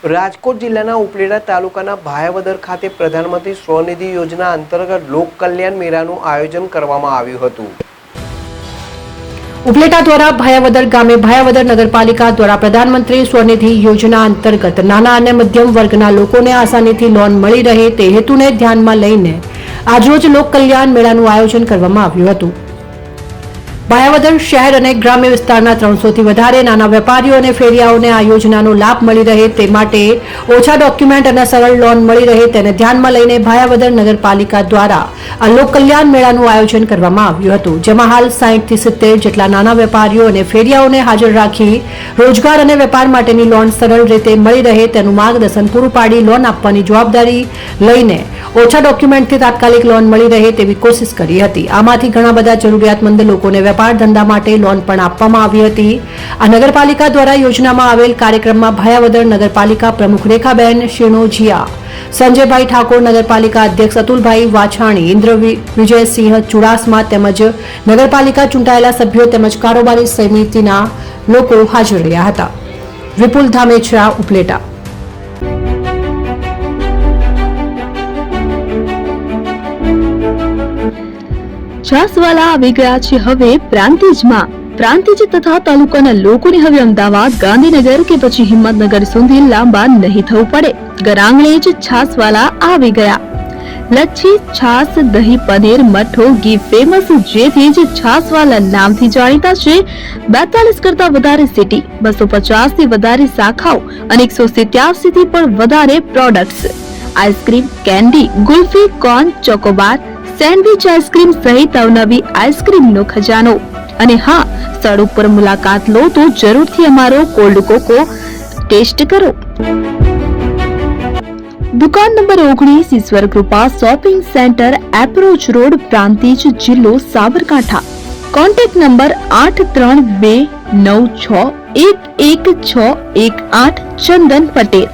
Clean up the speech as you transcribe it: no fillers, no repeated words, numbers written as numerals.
રાજકોટ જિલ્લાના ઉપલેટા તાલુકાના ભાયાવદર ખાતે પ્રધાનમંત્રી સ્વનિધિ યોજના અંતર્ગત લોક કલ્યાણ મેળાનું આયોજન કરવામાં આવ્યું હતું। ઉપલેટા દ્વારા ભાયાવદર ગામે ભાયાવદર નગરપાલિકા દ્વારા પ્રધાનમંત્રી સ્વનિધિ યોજના અંતર્ગત નાના અને મધ્યમ વર્ગના લોકોને આસાનીથી લોન મળી રહે તે હેતુને ધ્યાનમાં લઈને આજરોજ લોક કલ્યાણ મેળાનું આયોજન કરવામાં આવ્યું હતું। ભાયાવદર શહેર અને ગ્રામ્ય વિસ્તારના 300 થી વધારે નાના વેપારીઓ અને ફેરિયાઓને આ યોજનાનો લાભ મળી રહે તે માટે ઓછા ડોક્યુમેન્ટ અને સરળ લોન મળી રહે તેને ધ્યાનમાં લઈને ભાયાવદર નગરપાલિકા દ્વારા આ લોક કલ્યાણ મેળાનું આયોજન કરવામાં આવ્યું હતું, જેમાં હાલ 60 થી 70 જેટલા નાના વેપારીઓ અને ફેરિયાઓને હાજર રાખી રોજગાર અને વેપાર માટેની લોન સરળ રીતે મળી રહે તેનું માર્ગદર્શન પૂરું પાડી લોન આપવાની જવાબદારી લઈને ઓછા ડોક્યુમેન્ટથી તાત્કાલિક લોન મળી રહે તેવી કોશિશ કરી હતી। આમાંથી ઘણા બધા જરૂરિયાતમંદ લોકોને વેપાર ધંધા માટે લોન પણ આપવામાં આવી હતી। આ નગરપાલિકા દ્વારા યોજનામાં આવેલ કાર્યક્રમમાં ભાયાવદર નગરપાલિકા પ્રમુખ રેખાબેન શિણોજીયા, સંજયભાઈ ઠાકોર, નગરપાલિકા અધ્યક્ષ અતુલભાઈ વાછાણી, ઇન્દ્ર વિજયસિંહ ચુડાસમા તેમજ નગરપાલિકા ચૂંટાયેલા સભ્યો તેમજ કારોબારી સમિતિના લોકો હાજર રહ્યા હતા। વિપુલ ધામેચરા, ઉપલેટા। છાસવાલા આવી ગયા છે હવે પ્રાંતિજમાં। પ્રાંતિજ તથા તાલુકાના લોકોને હવે અમદાવાદ, ગાંધીનગર કે પછી હિંમતનગર સુધી લાંબા નહીં થવું પડે। ઘર જ છાસવાલા આવી ગયા। લચ્છી, છાસ, દહીં, પનીર, મઠો, ઘી ફેમસ, જેથી જ છાસવાલા નામથી જાણીતા છે। 42 કરતા વધારે સિટી, 250 થી વધારે શાખાઓ અને 187 થી પણ વધારે products. Ice cream, candy, kulfi, corn, Chocobar, sandwich ice cream સહિત અવનવી આઈસ્ક્રીમનો ખજાનો। અને હા, સ્થળ ઉપર મુલાકાત લો તો જરૂરથી અમારો કોલ્ડ કોકો ટેસ્ટ કરો। દુકાન નંબર 19, Ishwar Krupa shopping centre, approach road, Prantij, જિલ્લો સાબરકાંઠા। Contact number 8329611618 Chandan Patel.